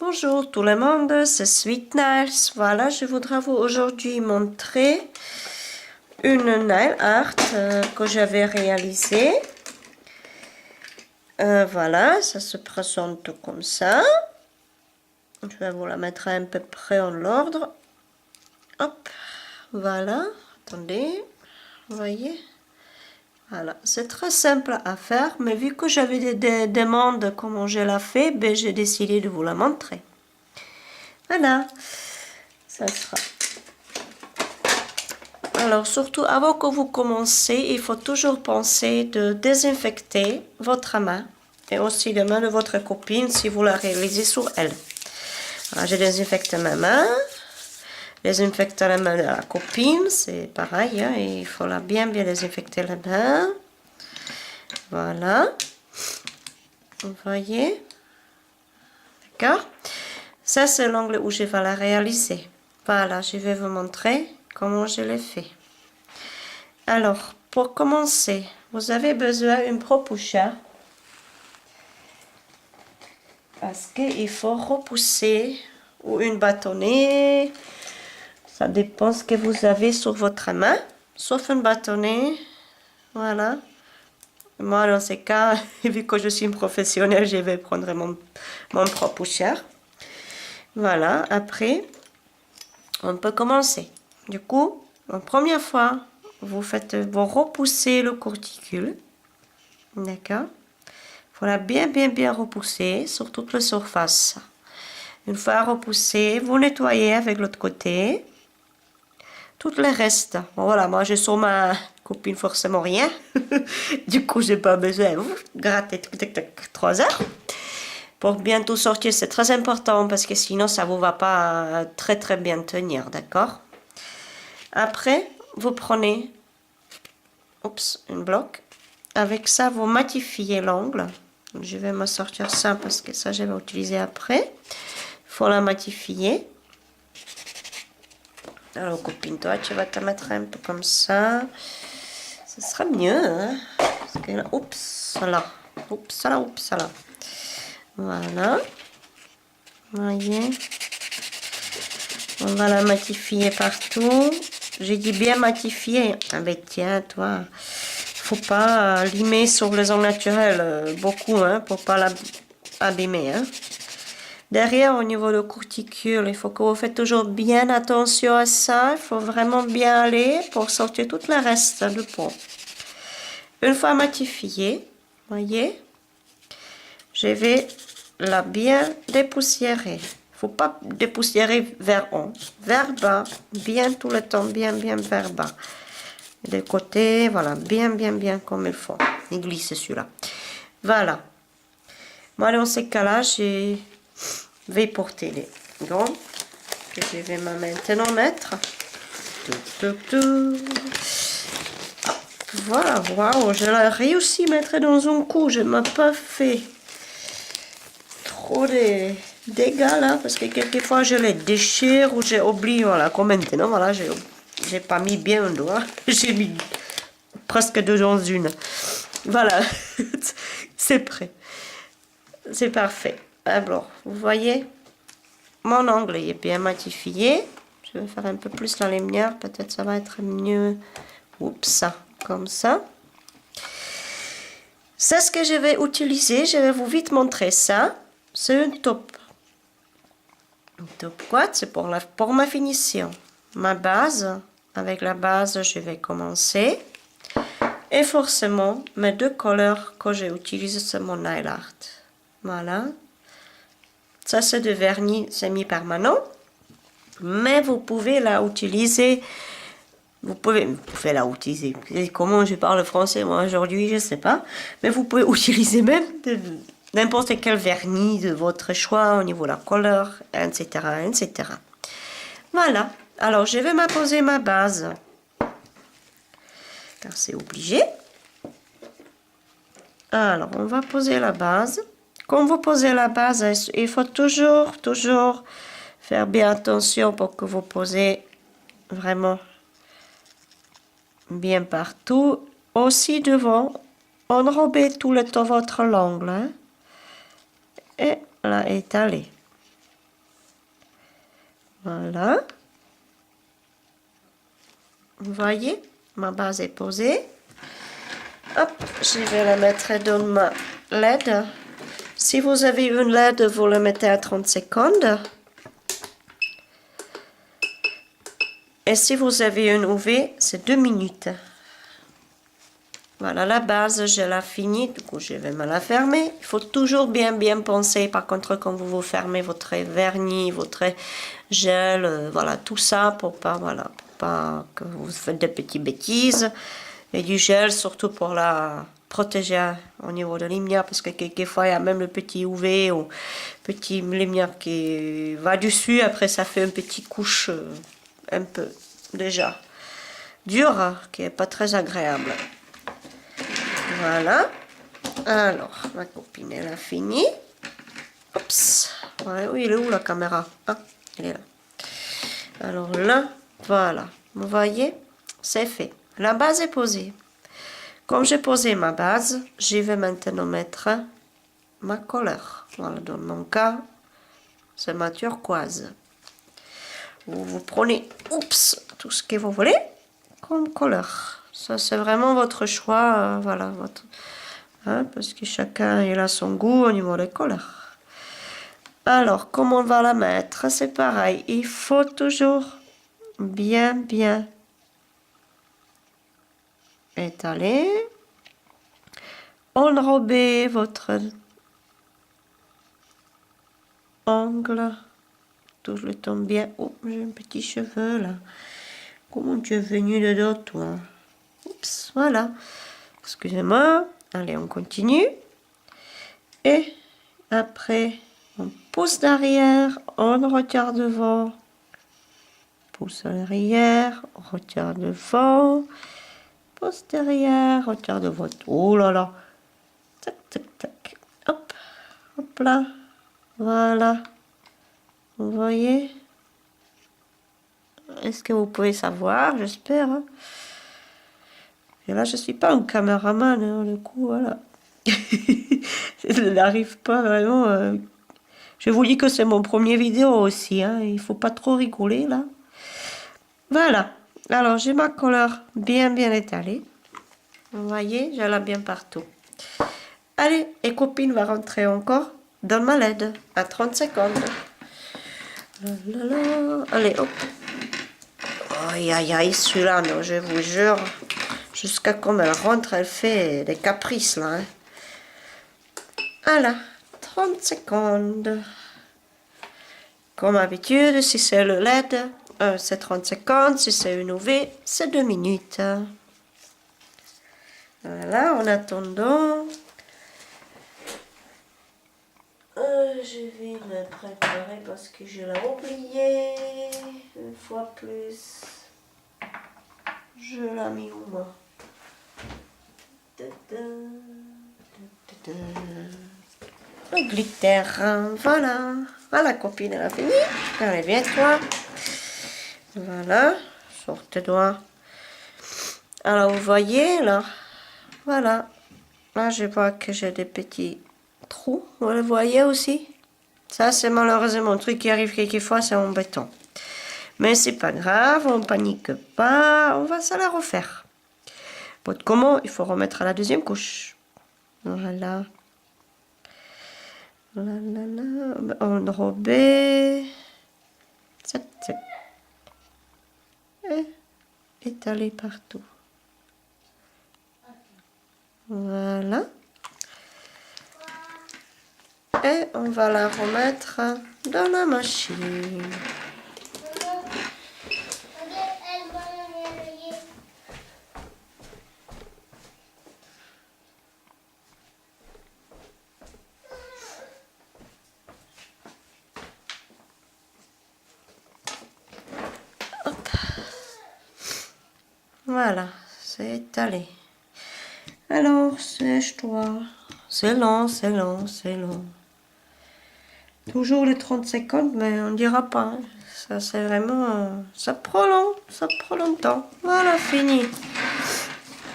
Bonjour tout le monde, c'est Sweet Nails. Voilà, je voudrais vous aujourd'hui montrer une nail art que j'avais réalisée. Voilà, ça se présente comme ça. Je vais vous la mettre à peu près en l'ordre. Hop, voilà, attendez, vous voyez. Voilà, c'est très simple à faire, mais vu que j'avais des demandes comment je la fais, ben, j'ai décidé de vous la montrer. Voilà, ça sera. Alors surtout avant que vous commencez, il faut toujours penser de désinfecter votre main et aussi la main de votre copine si vous la réalisez sur elle. Alors, je désinfecte ma main, désinfecte la main de la copine, c'est pareil, hein, il faut bien désinfecter la main. Voilà, vous voyez, d'accord. Ça c'est l'angle où je vais la réaliser. Voilà, je vais vous montrer comment je l'ai fait. Alors, pour commencer, vous avez besoin d'une propoucheur parce qu'il faut repousser ou une bâtonnée. Ça dépend ce que vous avez sur votre main, sauf une bâtonnée. Voilà. Moi, dans ces cas, vu que je suis une professionnelle, je vais prendre mon propoucheur. Voilà. Après, on peut commencer. Du coup, la première fois, vous repoussez le corticule. D'accord. Il faut la bien repousser sur toute la surface. Une fois repoussé, vous nettoyez avec l'autre côté. Tout le reste. Bon, voilà, moi je sens ma copine forcément rien. Du coup, j'ai pas besoin de gratter 3 heures. Pour bien tout sortir, c'est très important parce que sinon ça vous va pas très bien tenir, d'accord? Après, vous prenez un bloc. Avec ça, vous matifiez l'angle. Je vais me sortir ça parce que ça, je vais utiliser après. Il faut la matifier. Alors, copine, toi, tu vas te mettre un peu comme ça. Ce sera mieux, hein? Parce que là, oups là. Voilà. Voyez. On va la matifier partout. J'ai dit bien matifier. Ah ben tiens, toi. Faut pas limer sur les ongles naturels beaucoup, hein, pour pas l'abîmer, hein. Derrière, au niveau de cuticule, il faut que vous faites toujours bien attention à ça. Il faut vraiment bien aller pour sortir tout le reste de peau. Une fois matifié, voyez, je vais la bien dépoussiérer. Il faut pas dépoussiérer vers haut, vers bas, bien tout le temps, bien vers bas. Des côtés, voilà, bien comme il faut. Il glisse celui-là. Voilà. Moi, dans ces cas-là, je vais porter les gants que je vais maintenant mettre. Voilà, waouh, je l'ai réussi à mettre dans un coup. Je ne m'ai pas fait trop de dégâts là, parce que quelquefois je les déchire ou j'ai oublié, voilà, comme maintenant, voilà, j'ai pas mis bien un doigt. J'ai mis presque deux dans une. Voilà, c'est prêt. C'est parfait. Alors, vous voyez, mon angle est bien matifié. Je vais faire un peu plus la lumière, peut-être ça va être mieux. Oups, comme ça. C'est ce que je vais utiliser. Je vais vous vite montrer ça. C'est une taupe. Une taupe quoi? C'est pour ma finition. Ma base. Avec la base, je vais commencer. Et forcément, mes deux couleurs que j'utilise, c'est mon nail art. Voilà. Ça, c'est de vernis semi-permanent. Mais vous pouvez la utiliser. Vous pouvez la utiliser. Comment je parle français, moi, aujourd'hui, je ne sais pas. Mais vous pouvez utiliser même n'importe quel vernis de votre choix au niveau de la couleur, etc. Voilà. Alors, je vais m'apposer ma base. Car c'est obligé. Alors, on va poser la base. Quand vous posez la base, il faut toujours faire bien attention pour que vous posez vraiment bien partout. Aussi devant, enrobez tout le temps votre langue. Hein, et la étaler. Voilà. Vous voyez, ma base est posée. Hop, je vais la mettre dans ma LED. Si vous avez une LED, vous le mettez à 30 secondes. Et si vous avez une UV, c'est 2 minutes. Voilà, la base, je l'ai finie. Du coup, je vais me la fermer. Il faut toujours bien penser. Par contre, quand vous fermez votre vernis, votre gel, voilà, tout ça pour pas, voilà, pour pas que vous faites des petites bêtises. Et du gel, surtout pour la protéger au niveau de la lumière, parce que quelquefois, il y a même le petit UV ou petit lumière qui va dessus. Après, ça fait une petite couche un peu, déjà, dure, qui est pas très agréable. Voilà. Alors, ma copine, elle a fini. Oups. Ouais, oui, il est où la caméra? Ah, elle est là. Alors là, voilà. Vous voyez, c'est fait. La base est posée. Comme j'ai posé ma base, je vais maintenant mettre ma couleur. Voilà, dans mon cas, c'est ma turquoise. Vous prenez, oups, tout ce que vous voulez comme couleur. Ça, c'est vraiment votre choix. Voilà, votre... Hein, parce que chacun il a son goût au niveau des couleurs. Alors, comment on va la mettre? C'est pareil. Il faut toujours bien étaler. Enrober votre ongle. Tout le temps bien. Oh, j'ai un petit cheveu là. Comment tu es venu dedans, toi? Oups, voilà. Excusez-moi. Allez, on continue. Et après, on pousse derrière, on retire devant. Pousse à l'arrière, retire devant. Pousse derrière, retire devant. Oh là là. Tac, tac, tac. Hop, hop là. Voilà. Vous voyez? Est-ce que vous pouvez savoir? J'espère. Hein. Et là, je ne suis pas un caméraman, hein, du coup, voilà. Je n'arrive pas vraiment. Je vous dis que c'est mon premier vidéo aussi. Hein. Il ne faut pas trop rigoler, là. Voilà. Alors, j'ai ma couleur bien étalée. Vous voyez, je l'ai bien partout. Allez, et copine va rentrer encore dans ma LED à 30 secondes. Allez, hop. Aïe, aïe, aïe, celui-là, non, je vous jure. Jusqu'à comme elle rentre, elle fait des caprices, là. Hein. Voilà, 30 secondes. Comme d'habitude, si c'est le LED, c'est 30 secondes. Si c'est une UV, c'est 2 minutes. Voilà, en attendant... je vais me préparer parce que je l'ai oublié une fois plus. Je l'ai mis où moi? Le glitter, voilà. Voilà, copine, elle a fini. Allez, viens toi. Voilà, sors tes doigts. Alors, vous voyez, là, voilà. Là, je vois que j'ai des petits trous. Vous le voyez aussi? Ça, c'est malheureusement un truc qui arrive quelquefois, c'est embêtant. Mais c'est pas grave, on panique pas, on va se la refaire. Bon, comment? Il faut remettre à la deuxième couche. Voilà. Enrober. Et étaler partout. Voilà. Et on va la remettre dans la machine. Hop. Voilà, c'est étalé. Alors, sèche-toi. C'est long, c'est long, c'est long. Toujours les 30 secondes, mais on ne dira pas. Hein. Ça, c'est vraiment... ça prend longtemps. Voilà, fini.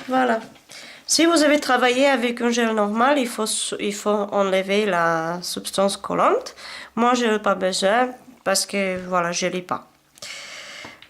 Voilà. Si vous avez travaillé avec un gel normal, il faut enlever la substance collante. Moi, je n'ai pas besoin. parce que voilà, je l'ai pas.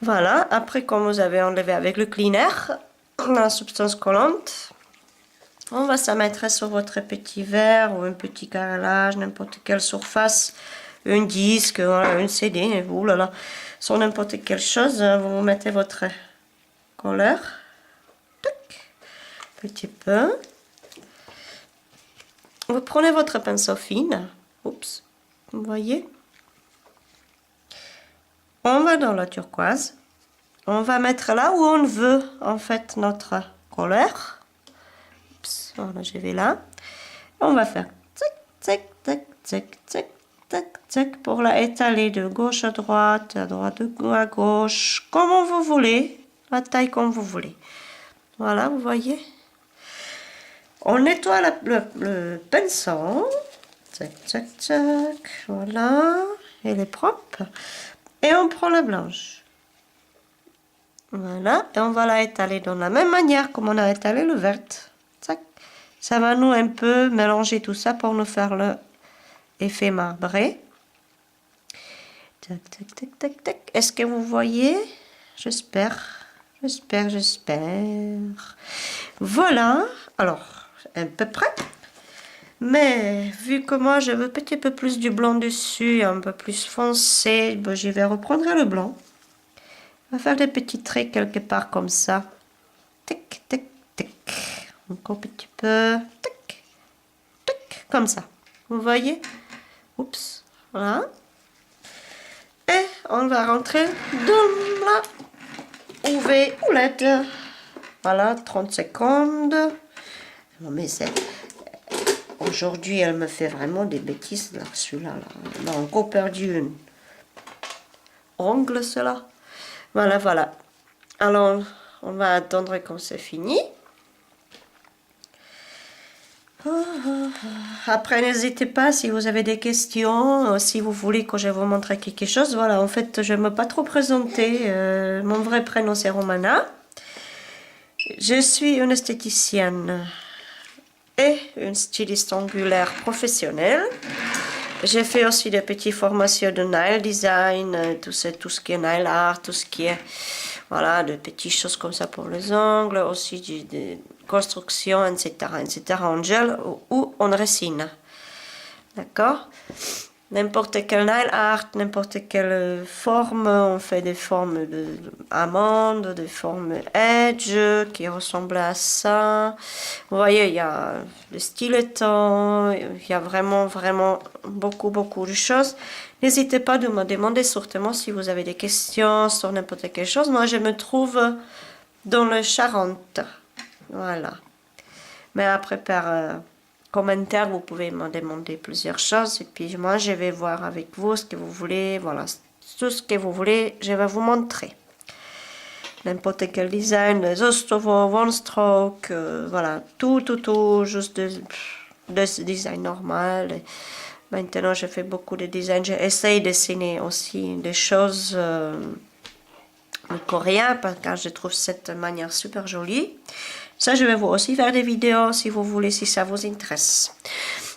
Voilà, après quand vous avez enlevé avec le cleaner la substance collante, on va s'en mettre sur votre petit verre ou un petit carrelage, n'importe quelle surface, un disque, voilà, une CD, vous là, sur n'importe quelle chose, vous mettez votre colleur, petit peu. Vous prenez votre pinceau fine, oups, vous voyez. On va dans la turquoise. On va mettre là où on veut, en fait, notre couleur. Oups, voilà, je vais là. On va faire tic, tic, tic, tic, tic, tic, tic, pour la étaler de gauche à droite à gauche, comme vous voulez, la taille comme vous voulez. Voilà, vous voyez. On nettoie le pinceau. Tac, tac, tac. Voilà. Elle est propre. Et on prend la blanche. Voilà. Et on va la étaler de la même manière comme on a étalé le vert. Tac. Ça va nous un peu mélanger tout ça pour nous faire l'effet marbré. Tac, tac, tac, tac, tac. Est-ce que vous voyez? J'espère. J'espère, j'espère. Voilà. Alors, un peu près. Mais vu que moi je veux un petit peu plus du blanc dessus, un peu plus foncé, ben, je vais reprendre le blanc. On va faire des petits traits quelque part comme ça. Tic, tic, tic. Encore un petit peu. Tic, tic, comme ça. Vous voyez? Oups. Voilà. Et on va rentrer dans la UV OLED. Voilà, 30 secondes. Non mais c'est... Aujourd'hui, elle me fait vraiment des bêtises, là, celui-là. On a encore perdu une ongle, cela. Voilà, voilà. Alors, on va attendre quand c'est fini. Après, n'hésitez pas si vous avez des questions, si vous voulez que je vous montre quelque chose. Voilà, en fait, je ne me pas trop présenter. Mon vrai prénom, c'est Romana. Je suis une esthéticienne et une styliste angulaire professionnelle. J'ai fait aussi des petites formations de nail design, tout ce qui est nail art, tout ce qui est, voilà, de petites choses comme ça pour les ongles, aussi de construction, etc., en gel ou en résine. D'accord? N'importe quel nail art, n'importe quelle forme, on fait des formes d'amandes, des formes edge qui ressemblent à ça. Vous voyez, il y a le stiletto, il y a vraiment, vraiment beaucoup de choses. N'hésitez pas de me demander certainement si vous avez des questions sur n'importe quelle chose. Moi, je me trouve dans le Charente. Voilà. Mais après, par commentaire, vous pouvez me demander plusieurs choses. Et puis, moi, je vais voir avec vous ce que vous voulez. Voilà, tout ce que vous voulez, je vais vous montrer. N'importe quel design, les Ostovo, One Stroke, voilà, tout, juste de ce design normal. Et maintenant, je fais beaucoup de design. J'essaye de dessiner aussi des choses en coréen, parce que je trouve cette manière super jolie. Ça, je vais vous aussi faire des vidéos si vous voulez, si ça vous intéresse.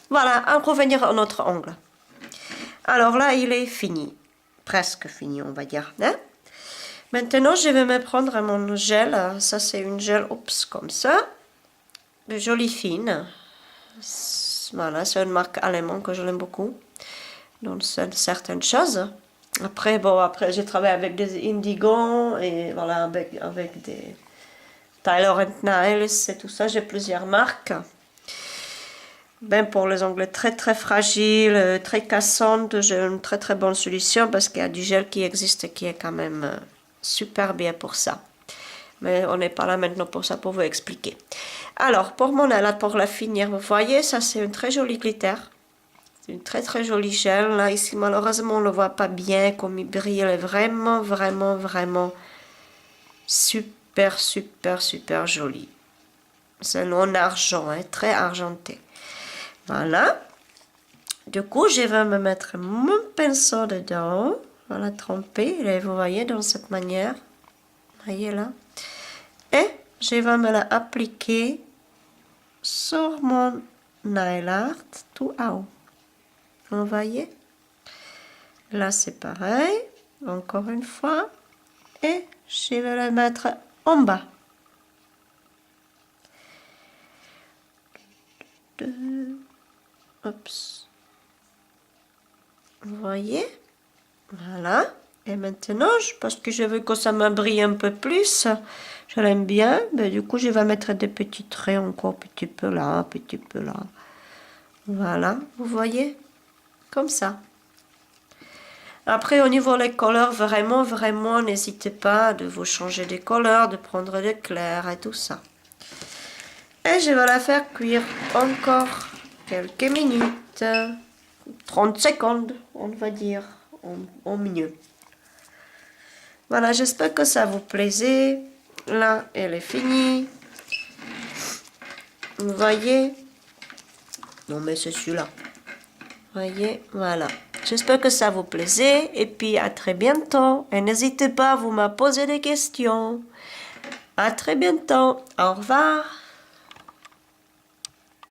Voilà, on va revenir à notre ongle. Alors là, il est fini. Presque fini, on va dire. Hein? Maintenant, je vais me prendre mon gel. Ça, c'est une gel, oups, comme ça. De jolie fine. Voilà, c'est une marque allemande que je l'aime beaucoup. Dans certaines choses. Après, bon, après, j'ai travaillé avec des Indigo et voilà, avec des Tyler & Niles et tout ça. J'ai plusieurs marques. Ben, pour les ongles très fragiles, très cassantes, j'ai une très bonne solution parce qu'il y a du gel qui existe qui est quand même super bien pour ça. Mais on n'est pas là maintenant pour ça, pour vous expliquer. Alors, pour mon aile, pour la finir, vous voyez, ça c'est une très jolie glitter. C'est une très jolie gel. Là, ici, malheureusement, on ne le voit pas bien comme il brille. Elle est vraiment super jolie. C'est en argent, hein, très argenté. Voilà. Du coup, je vais me mettre mon pinceau dedans. Voilà, tremper. Et vous voyez, dans cette manière. Vous voyez là. Et je vais me l'appliquer sur mon nail art tout en haut. Vous voyez? Là, c'est pareil. Encore une fois. Et je vais la mettre en bas. Oups. Vous voyez? Voilà. Et maintenant, parce que je veux que ça me brille un peu plus, je l'aime bien, ben, du coup, je vais mettre des petits traits encore, petit peu là, petit peu là. Voilà, vous voyez? Comme ça. Après, au niveau des couleurs, vraiment, n'hésitez pas de vous changer des couleurs, de prendre des clairs et tout ça. Et je vais la faire cuire encore quelques minutes. 30 secondes, on va dire, au mieux. Voilà, j'espère que ça vous plaisait. Là, elle est finie. Vous voyez? Non, mais c'est celui-là. Vous voyez? Voilà. J'espère que ça vous plaisait. Et puis, à très bientôt. Et n'hésitez pas, vous me poser des questions. À très bientôt. Au revoir.